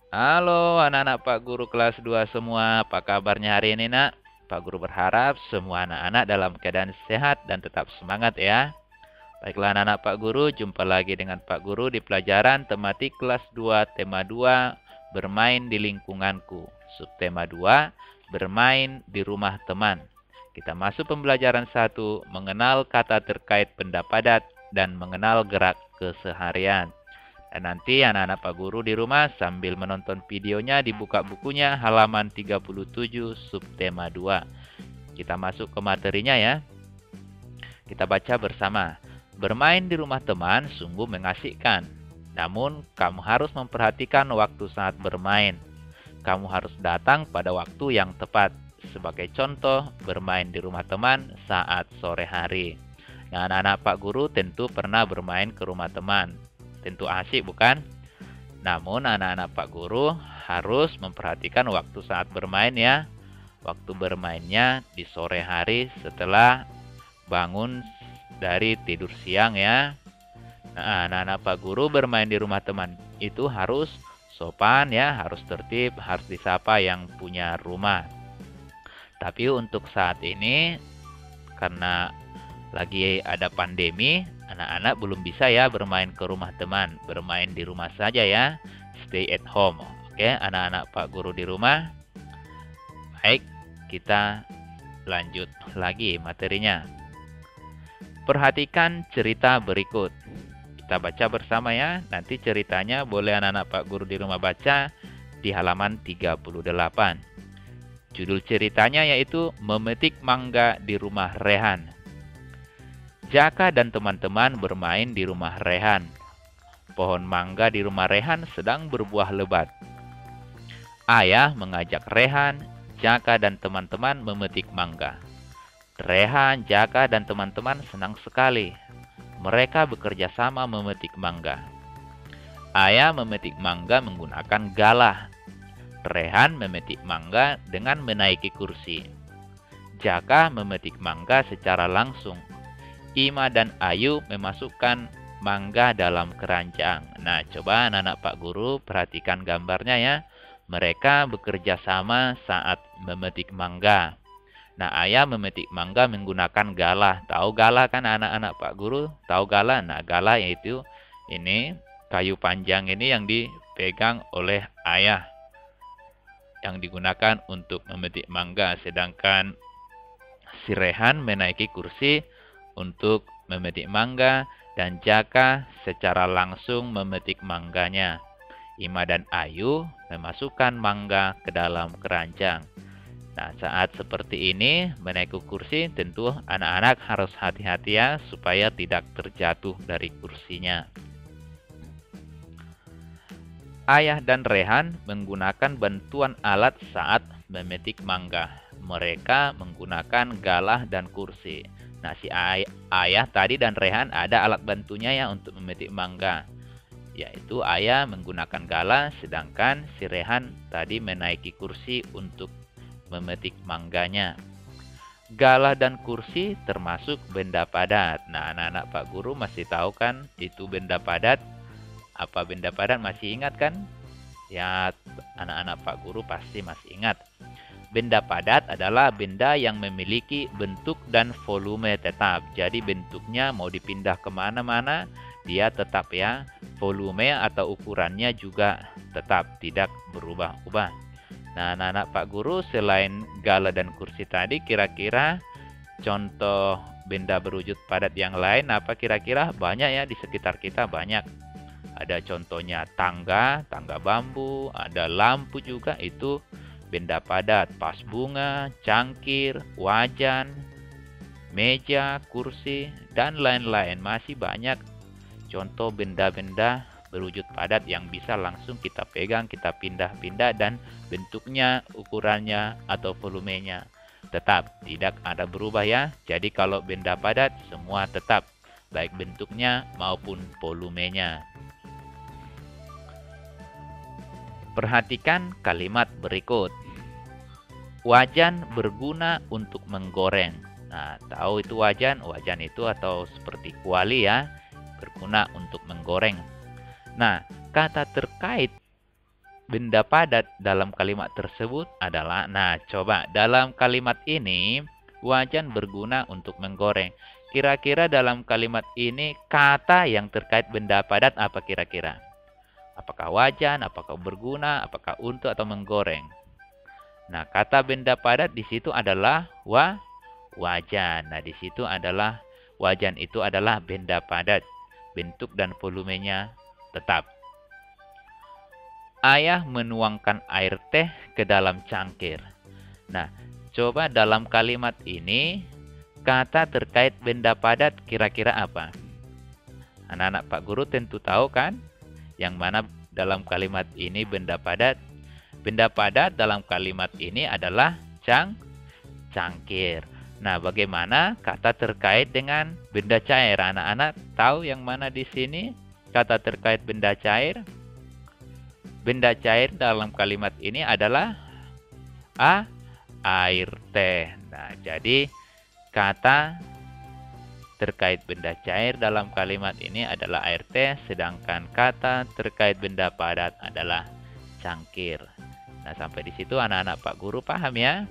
Halo anak-anak Pak Guru kelas 2 semua, apa kabarnya hari ini nak? Pak Guru berharap semua anak-anak dalam keadaan sehat dan tetap semangat ya. Baiklah anak-anak Pak Guru, jumpa lagi dengan Pak Guru di pelajaran tematik kelas 2 tema 2, bermain di lingkunganku. Subtema 2, bermain di rumah teman. Kita masuk pembelajaran 1, mengenal kata terkait benda padat dan mengenal gerak keseharian. Dan nanti anak-anak Pak Guru di rumah sambil menonton videonya dibuka bukunya halaman 37 subtema 2. Kita masuk ke materinya ya. Kita baca bersama. Bermain di rumah teman sungguh mengasihkan. Namun kamu harus memperhatikan waktu saat bermain. Kamu harus datang pada waktu yang tepat. Sebagai contoh, bermain di rumah teman saat sore hari. Nah, anak-anak Pak Guru tentu pernah bermain ke rumah teman. Tentu asik bukan? Namun anak-anak Pak Guru harus memperhatikan waktu saat bermain ya. Waktu bermainnya di sore hari setelah bangun dari tidur siang ya. Nah, anak-anak Pak Guru bermain di rumah teman itu harus sopan ya, harus tertib, harus disapa yang punya rumah. Tapi untuk saat ini karena lagi ada pandemi, anak-anak belum bisa ya bermain ke rumah teman. Bermain di rumah saja ya. Stay at home. Oke, anak-anak Pak Guru di rumah. Baik, kita lanjut lagi materinya. Perhatikan cerita berikut. Kita baca bersama ya. Nanti ceritanya boleh anak-anak Pak Guru di rumah baca di halaman 38. Judul ceritanya yaitu Memetik Mangga di Rumah Rehan. Jaka dan teman-teman bermain di rumah Rehan. Pohon mangga di rumah Rehan sedang berbuah lebat. Ayah mengajak Rehan, Jaka dan teman-teman memetik mangga. Rehan, Jaka dan teman-teman senang sekali. Mereka bekerja sama memetik mangga. Ayah memetik mangga menggunakan galah. Rehan memetik mangga dengan menaiki kursi. Jaka memetik mangga secara langsung. Ima dan Ayu memasukkan mangga dalam keranjang. Nah, coba anak-anak Pak Guru perhatikan gambarnya ya. Mereka bekerja sama saat memetik mangga. Nah, ayah memetik mangga menggunakan galah. Tahu galah kan anak-anak Pak Guru? Tahu galah? Nah, galah yaitu ini kayu panjang ini yang dipegang oleh ayah yang digunakan untuk memetik mangga. Sedangkan si Rehan menaiki kursi untuk memetik mangga dan Jaka secara langsung memetik mangganya. Ima dan Ayu memasukkan mangga ke dalam keranjang. Nah, saat seperti ini menaiki kursi tentu anak-anak harus hati-hati ya supaya tidak terjatuh dari kursinya. Ayah dan Rehan menggunakan bantuan alat saat memetik mangga. Mereka menggunakan galah dan kursi. Nah, si ayah tadi dan Rehan ada alat bantunya ya untuk memetik mangga. Yaitu ayah menggunakan galah, sedangkan si Rehan tadi menaiki kursi untuk memetik mangganya. Galah dan kursi termasuk benda padat. Nah, anak-anak Pak Guru masih tahu kan itu benda padat? Apa benda padat masih ingat kan? Ya, anak-anak Pak Guru pasti masih ingat. Benda padat adalah benda yang memiliki bentuk dan volume tetap. Jadi bentuknya mau dipindah kemana-mana, dia tetap ya. Volume atau ukurannya juga tetap, tidak berubah-ubah. Nah, anak-anak Pak Guru selain galah dan kursi tadi, kira-kira contoh benda berwujud padat yang lain apa kira-kira? Banyak ya di sekitar kita banyak. Ada contohnya tangga bambu, ada lampu juga itu benda padat, vas bunga, cangkir, wajan, meja, kursi, dan lain-lain. Masih banyak contoh benda-benda berwujud padat yang bisa langsung kita pegang, kita pindah-pindah, dan bentuknya, ukurannya, atau volumenya tetap tidak ada berubah ya. Jadi kalau benda padat semua tetap, baik bentuknya maupun volumenya. Perhatikan kalimat berikut. Wajan berguna untuk menggoreng. Nah, tahu itu wajan? Wajan itu atau seperti kuali ya, berguna untuk menggoreng. Nah, kata terkait benda padat dalam kalimat tersebut adalah, nah coba dalam kalimat ini wajan berguna untuk menggoreng. Kira-kira dalam kalimat ini kata yang terkait benda padat apa kira-kira? Apakah wajan, apakah berguna, apakah untuk atau menggoreng? Nah, kata benda padat di situ adalah wajan. Nah, di situ adalah wajan itu adalah benda padat. Bentuk dan volumenya tetap. Ayah menuangkan air teh ke dalam cangkir. Nah, coba dalam kalimat ini kata terkait benda padat kira-kira apa? Anak-anak Pak Guru tentu tahu kan? Yang mana dalam kalimat ini benda padat? Benda padat dalam kalimat ini adalah cangkir. Nah, bagaimana kata terkait dengan benda cair? Anak-anak tahu yang mana di sini kata terkait benda cair? Benda cair dalam kalimat ini adalah air teh. Nah, jadi kata terkait benda cair dalam kalimat ini adalah air teh, sedangkan kata terkait benda padat adalah cangkir. Nah, sampai di situ anak-anak Pak Guru paham ya?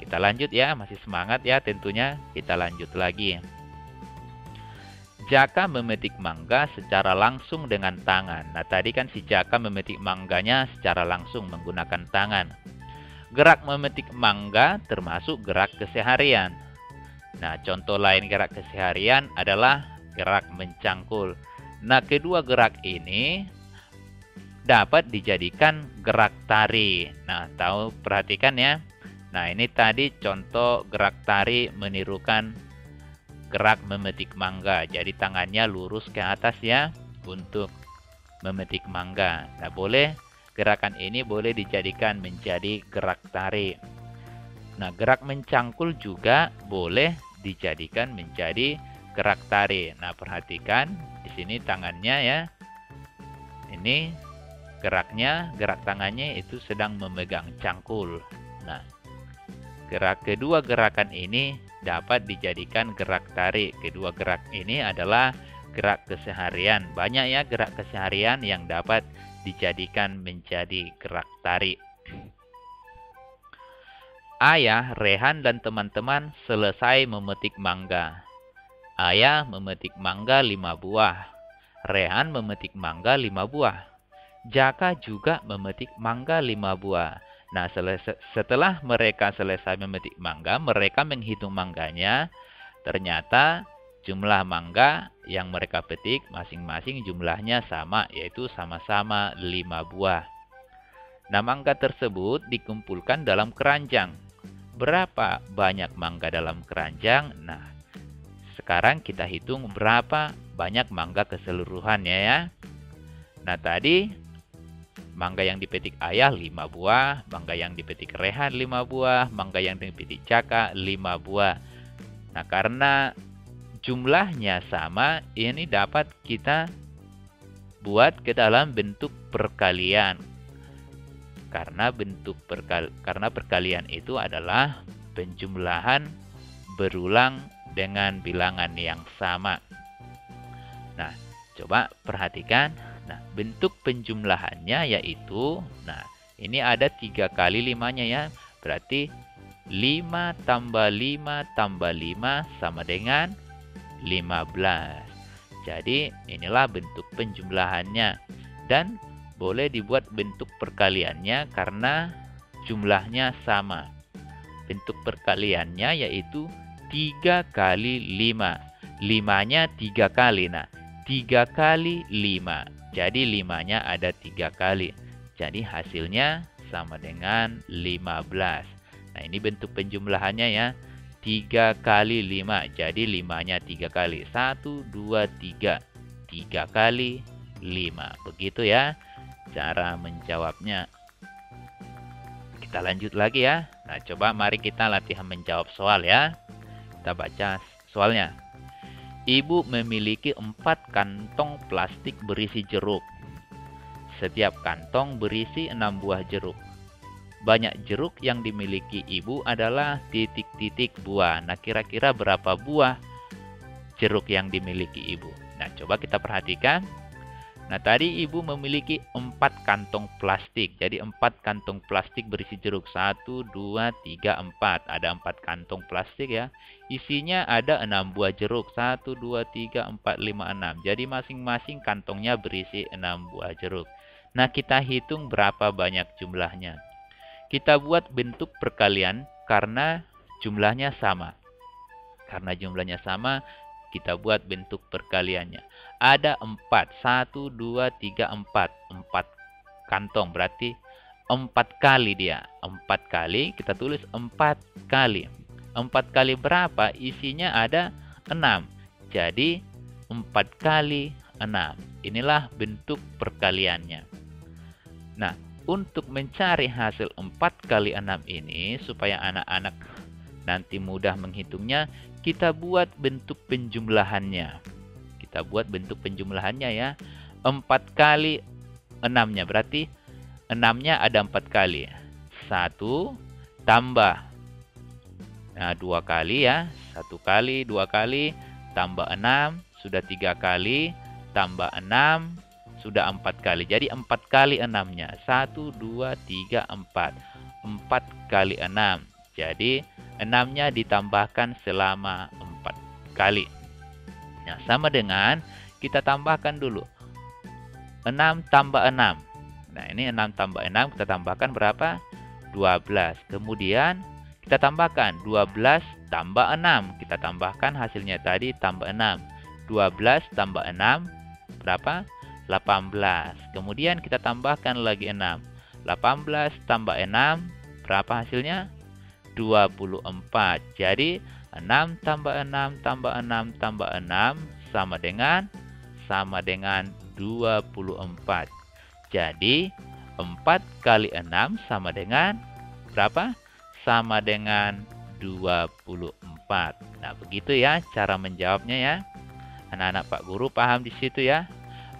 Kita lanjut ya, masih semangat ya tentunya. Kita lanjut lagi. Jaka memetik mangga secara langsung dengan tangan. Nah, tadi kan si Jaka memetik mangganya secara langsung menggunakan tangan. Gerak memetik mangga termasuk gerak keseharian. Nah, contoh lain gerak keseharian adalah gerak mencangkul. Nah, kedua gerak ini dapat dijadikan gerak tari. Nah, perhatikan ya. Nah, ini tadi contoh gerak tari menirukan gerak memetik mangga. Jadi tangannya lurus ke atas ya untuk memetik mangga. Nah, gerakan ini boleh dijadikan menjadi gerak tari. Nah, gerak mencangkul juga boleh dijadikan menjadi gerak tari. Nah, perhatikan di sini tangannya ya. Ini gerak tangannya itu sedang memegang cangkul. Nah, kedua gerakan ini dapat dijadikan gerak tari. Kedua gerak ini adalah gerak keseharian. Banyak ya gerak keseharian yang dapat dijadikan menjadi gerak tari. Ayah, Rehan, dan teman-teman selesai memetik mangga. Ayah memetik mangga 5 buah. Rehan memetik mangga 5 buah. Jaka juga memetik mangga 5 buah. Nah, setelah mereka selesai memetik mangga, mereka menghitung mangganya. Ternyata jumlah mangga yang mereka petik masing-masing jumlahnya sama, yaitu sama-sama 5 buah. Nah, mangga tersebut dikumpulkan dalam keranjang. Berapa banyak mangga dalam keranjang? Nah, sekarang kita hitung berapa banyak mangga keseluruhannya ya. Nah, tadi mangga yang dipetik ayah 5 buah, mangga yang dipetik Rehan 5 buah, mangga yang dipetik Jaka 5 buah. Nah, karena jumlahnya sama, ini dapat kita buat ke dalam bentuk perkalian. Karena perkalian itu adalah penjumlahan berulang dengan bilangan yang sama. Nah, coba perhatikan. Nah, bentuk penjumlahannya yaitu, nah ini ada 3 kali 5-nya ya. Berarti 5 tambah 5 tambah 5 sama dengan 15. Jadi inilah bentuk penjumlahannya. Dan boleh dibuat bentuk perkaliannya karena jumlahnya sama. Bentuk perkaliannya yaitu 3 kali 5. 5-nya 3 kali. Nah, 3 kali 5. Jadi 5-nya ada 3 kali. Jadi hasilnya sama dengan 15. Nah, ini bentuk penjumlahannya ya. 3 kali 5. Jadi 5-nya 3 kali. 1, 2, 3. 3 kali 5. Begitu ya cara menjawabnya. Kita lanjut lagi ya. Nah, coba mari kita latihan menjawab soal ya. Kita baca soalnya. Ibu memiliki 4 kantong plastik berisi jeruk. Setiap kantong berisi 6 buah jeruk. Banyak jeruk yang dimiliki ibu adalah titik-titik buah. Nah, kira-kira berapa buah jeruk yang dimiliki ibu? Nah, coba kita perhatikan. Nah, tadi ibu memiliki 4 kantong plastik. Jadi 4 kantong plastik berisi jeruk. 1, 2, 3, 4. Ada 4 kantong plastik ya. Isinya ada 6 buah jeruk. 1, 2, 3, 4, 5, 6. Jadi masing-masing kantongnya berisi 6 buah jeruk. Nah, kita hitung berapa banyak jumlahnya. Kita buat bentuk perkalian karena jumlahnya sama. Karena jumlahnya sama, kita buat bentuk perkaliannya. Ada 4. 1, 2, 3, 4. 4 kantong. Berarti 4 kali dia. 4 kali. Kita tulis 4 kali. 4 kali berapa? Isinya ada 6. Jadi 4 kali 6. Inilah bentuk perkaliannya. Nah, untuk mencari hasil 4 kali 6 ini, supaya anak-anak nanti mudah menghitungnya, kita buat bentuk penjumlahannya. Kita buat bentuk penjumlahannya ya. 4 kali 6-nya. Berarti 6-nya ada 4 kali. 1 tambah. Nah, 2 kali ya. 1 kali, 2 kali, tambah 6. Sudah 3 kali, tambah 6. Sudah 4 kali. Jadi 4 kali 6-nya. 1, 2, 3, 4. 4 kali 6. Jadi 6-nya ditambahkan selama 4 kali. Nah, sama dengan kita tambahkan dulu. 6 tambah 6. Nah, ini 6 tambah 6. Kita tambahkan berapa? 12. Kemudian kita tambahkan 12 tambah 6. Kita tambahkan hasilnya tadi tambah 6. 12 tambah 6 berapa? 18. Kemudian kita tambahkan lagi 6. 18 tambah 6 berapa hasilnya? 24. Jadi 6 tambah 6 tambah 6 tambah 6 sama dengan 24. Jadi 4 kali 6 sama dengan berapa? Sama dengan 24. Nah, begitu ya cara menjawabnya ya. Anak-anak Pak Guru paham di situ ya.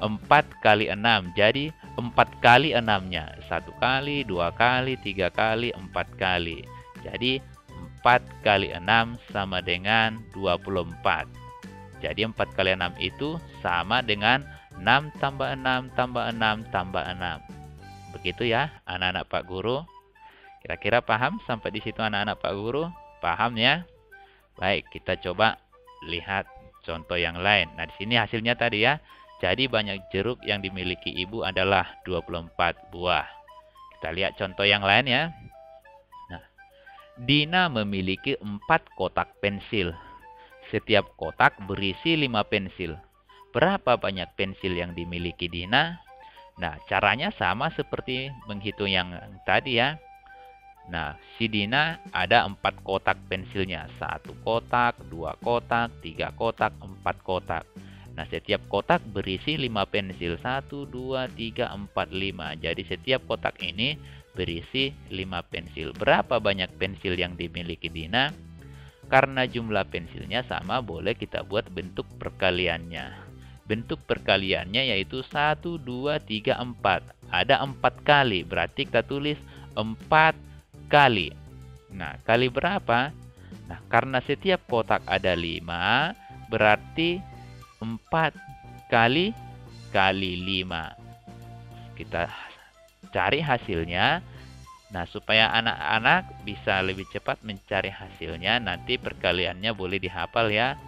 4 kali 6. Jadi 4 kali 6-nya. 1 kali, 2 kali, 3 kali, 4 kali. Jadi 4 kali 6 sama dengan 24. Jadi 4 kali 6 itu sama dengan 6 tambah 6 tambah 6 tambah 6. Begitu ya anak-anak Pak Guru. Kira-kira paham sampai di situ anak-anak Pak Guru? Paham ya? Baik, kita coba lihat contoh yang lain. Nah, di sini hasilnya tadi ya. Jadi banyak jeruk yang dimiliki ibu adalah 24 buah. Kita lihat contoh yang lain ya. Nah, Dina memiliki 4 kotak pensil. Setiap kotak berisi 5 pensil. Berapa banyak pensil yang dimiliki Dina? Nah, caranya sama seperti menghitung yang tadi ya. Nah, si Dina ada 4 kotak pensilnya. 1 kotak, 2 kotak, 3 kotak, 4 kotak. Nah, setiap kotak berisi 5 pensil. 1, 2, 3, 4, 5. Jadi setiap kotak ini berisi 5 pensil. Berapa banyak pensil yang dimiliki Dina? Karena jumlah pensilnya sama, boleh kita buat bentuk perkaliannya. Bentuk perkaliannya yaitu 1, 2, 3, 4. Ada 4 kali, berarti kita tulis 4 kali. Nah, kali berapa? Nah, karena setiap kotak ada 5, berarti 4 kali 5. Kita cari hasilnya. Nah, supaya anak-anak bisa lebih cepat mencari hasilnya, nanti perkaliannya boleh dihafal ya.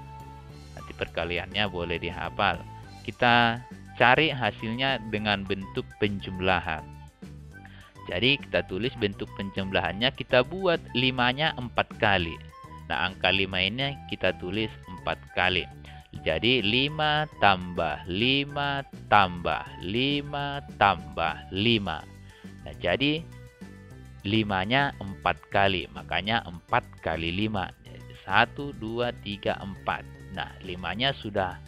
Nanti perkaliannya boleh dihafal. Kita cari hasilnya dengan bentuk penjumlahan. Jadi kita tulis bentuk penjumlahannya, kita buat 5-nya 4 kali. Nah, angka 5 ini kita tulis 4 kali. Jadi 5 tambah 5 tambah 5 tambah 5. Nah, jadi 5-nya 4 kali. Makanya 4 kali 5. 1, 2, 3, 4. Nah, 5-nya sudah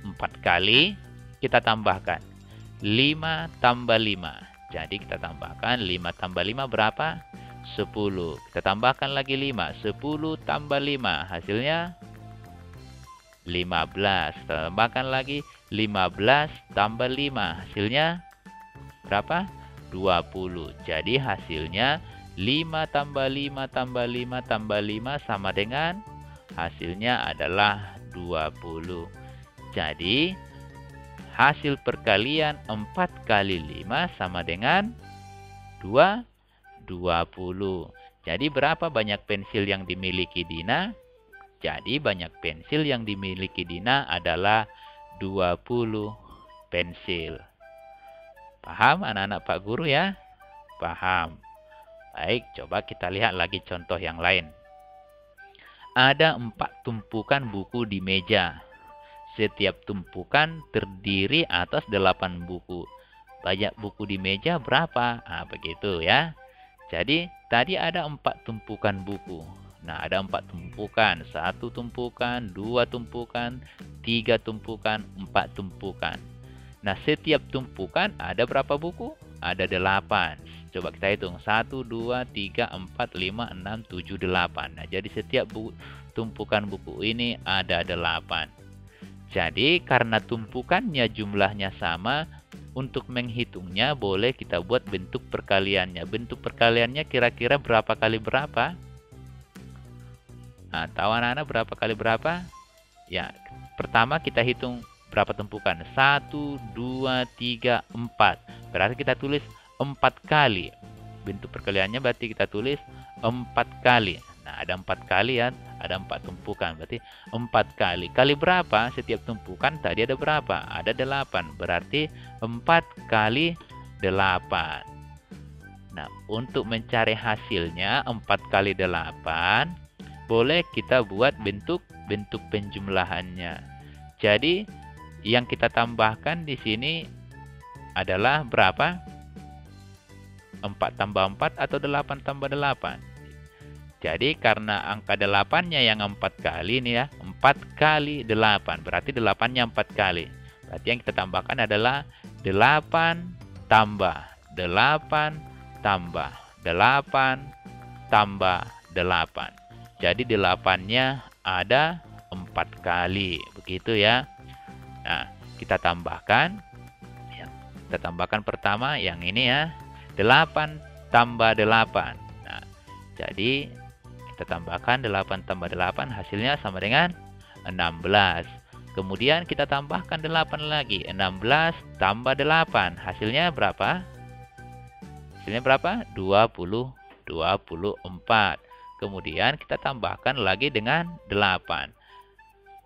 4 kali. Kita tambahkan 5 tambah 5. Jadi kita tambahkan 5 tambah 5 berapa? 10. Kita tambahkan lagi 5. 10 tambah 5. Hasilnya 15. Tambahkan lagi 15 tambah 5. Hasilnya berapa? 20. Jadi hasilnya 5 tambah 5 tambah 5 tambah 5 sama dengan hasilnya adalah 20. Jadi hasil perkalian 4 kali 5 sama dengan 20. Jadi berapa banyak pensil yang dimiliki Dina? Jadi banyak pensil yang dimiliki Dina adalah 20 pensil. Paham anak-anak Pak Guru ya? Paham. Baik, coba kita lihat lagi contoh yang lain. Ada 4 tumpukan buku di meja. Setiap tumpukan terdiri atas 8 buku. Banyak buku di meja berapa? Nah, begitu ya. Jadi, tadi ada 4 tumpukan buku. Nah, ada 4 tumpukan. 1 tumpukan, 2 tumpukan, 3 tumpukan, 4 tumpukan. Nah, setiap tumpukan ada berapa buku? Ada 8. Coba kita hitung. 1, 2, 3, 4, 5, 6, 7, 8. Nah, jadi setiap tumpukan buku ini ada 8. Jadi, karena tumpukannya jumlahnya sama, untuk menghitungnya boleh kita buat bentuk perkaliannya. Bentuk perkaliannya kira-kira berapa kali berapa? Nah, tahu anak-anak berapa kali berapa? Ya, pertama kita hitung berapa tumpukan. 1, 2, 3, 4. Berarti kita tulis 4 kali. Bentuk perkaliannya berarti kita tulis 4 kali. Nah, ada 4 kali ya. Ada 4 tumpukan. Berarti 4 kali. Kali berapa? Setiap tumpukan tadi ada berapa? Ada 8. Berarti 4 kali 8. Nah, untuk mencari hasilnya 4 kali 8, boleh kita buat bentuk penjumlahannya. Jadi, yang kita tambahkan di sini adalah berapa? 4 tambah 4 atau 8 tambah 8? Jadi karena angka 8-nya yang 4 kali ini ya, 4 kali 8. Berarti 8-nya 4 kali. Berarti yang kita tambahkan adalah 8 tambah 8 tambah 8 tambah 8. Jadi 8-nya ada 4 kali. Begitu ya. Nah, kita tambahkan. Kita tambahkan pertama yang ini ya. 8 tambah 8. Nah, jadi kita tambahkan 8 tambah 8 hasilnya sama dengan 16. Kemudian kita tambahkan 8 lagi. 16 tambah 8 hasilnya berapa? Hasilnya berapa? 24. Kemudian kita tambahkan lagi dengan 8.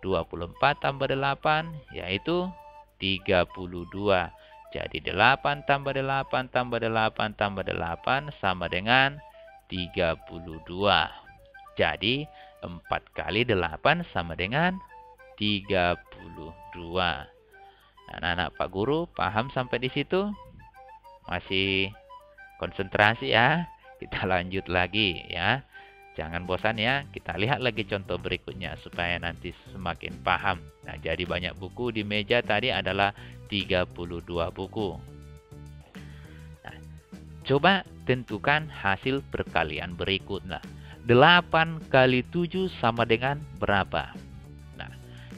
24 tambah 8 yaitu 32. Jadi 8 tambah 8 tambah 8 tambah 8 sama dengan 32. Jadi 4 kali 8 sama dengan 32. Anak-anak Pak Guru paham sampai di situ? Masih konsentrasi ya? Kita lanjut lagi ya. Jangan bosan ya. Kita lihat lagi contoh berikutnya supaya nanti semakin paham. Nah, jadi banyak buku di meja tadi adalah 32 buku. Nah, coba tentukan hasil perkalian berikutnya. 8 kali 7 sama dengan berapa? Nah,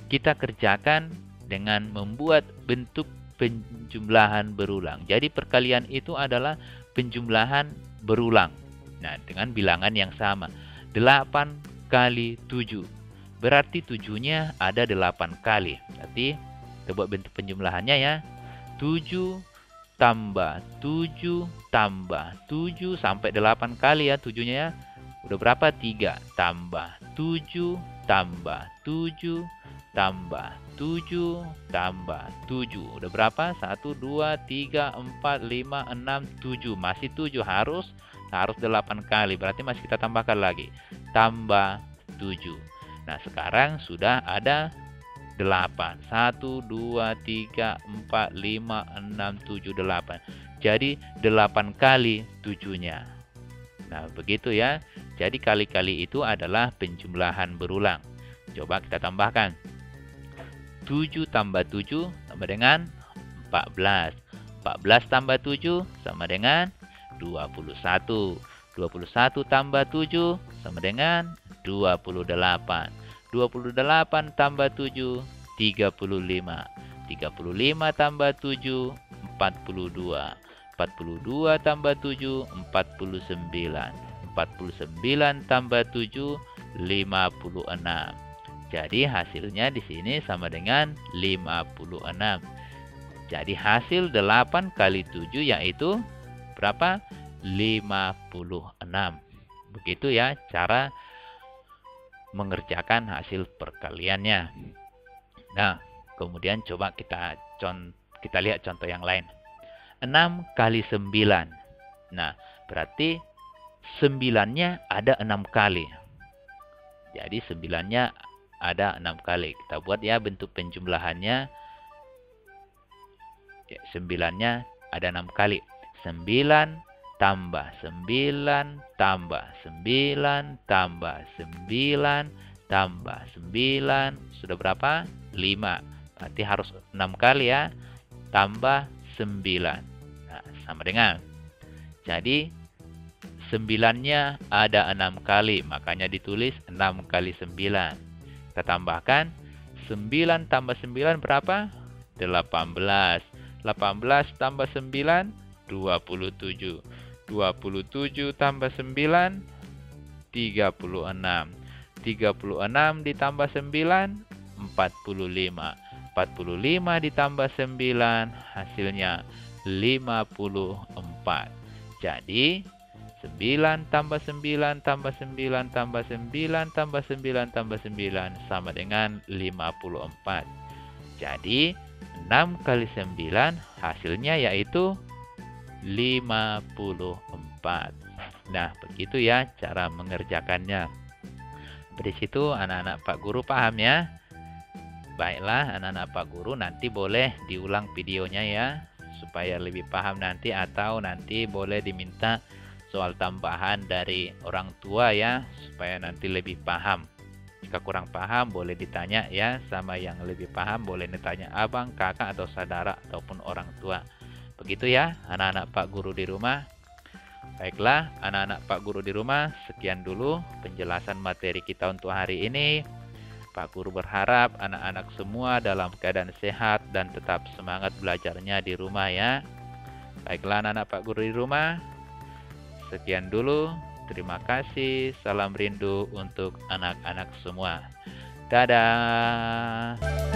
kita kerjakan dengan membuat bentuk penjumlahan berulang. Jadi perkalian itu adalah penjumlahan berulang. Nah, dengan bilangan yang sama. 8 kali 7. Berarti 7-nya ada 8 kali. Berarti kita buat bentuk penjumlahannya ya. 7 tambah 7 tambah 7 sampai 8 kali ya 7-nya ya. Udah berapa? 3 tambah 7 tambah 7 tambah 7 tambah 7. Udah berapa? 1, 2, 3, 4, 5, 6, 7. Masih 7 harus 8 kali. Berarti masih kita tambahkan lagi. Tambah 7. Nah, sekarang sudah ada 8. 1, 2, 3, 4, 5, 6, 7, 8. Jadi 8 kali 7-nya. Nah, begitu ya. Jadi kali-kali itu adalah penjumlahan berulang. Coba kita tambahkan. 7 tambah 7 sama dengan 14. 14 tambah 7 sama dengan 21. 21 tambah 7 sama dengan 28. 28 tambah 7, 35. 35 tambah 7, 42. 42 tambah 7, 49. 49 tambah 7, 56. Jadi hasilnya di sini sama dengan 56. Jadi hasil 8 kali 7 yaitu berapa? 56. Begitu ya cara mengerjakan hasil perkaliannya. Nah, kemudian coba kita lihat contoh yang lain. 6 kali 9. Nah, berarti 9-nya ada 6 kali. Jadi 9-nya ada 6 kali. Kita buat ya bentuk penjumlahannya. 9-nya ada 6 kali. 9 tambah 9 tambah 9 tambah 9 tambah 9. Sudah berapa? 5. Berarti harus 6 kali ya. Tambah 9. Nah, sama dengan. Jadi 9-nya ada 6 kali. Makanya ditulis 6 kali 9. Kita tambahkan 9 tambah 9 berapa? 18. 18 tambah 9, 27. 27 tambah 9, 36. 36 ditambah 9, 45. 45 ditambah 9, hasilnya 54. Jadi 9 tambah 9 tambah 9 tambah 9 tambah 9 tambah 9 sama dengan 54. Jadi 6 kali 9 hasilnya yaitu 54. Nah, begitu ya cara mengerjakannya. Dari situ anak-anak Pak Guru paham ya? Baiklah, anak-anak Pak Guru nanti boleh diulang videonya ya, supaya lebih paham nanti, atau nanti boleh diminta soal tambahan dari orang tua ya, supaya nanti lebih paham. Jika kurang paham boleh ditanya ya, sama yang lebih paham boleh ditanya abang, kakak, atau saudara, ataupun orang tua. Begitu ya anak-anak Pak Guru di rumah. Baiklah anak-anak Pak Guru di rumah, sekian dulu penjelasan materi kita untuk hari ini. Pak Guru berharap anak-anak semua dalam keadaan sehat dan tetap semangat belajarnya di rumah ya. Baiklah anak-anak Pak Guru di rumah, sekian dulu. Terima kasih. Salam rindu untuk anak-anak semua. Dadah.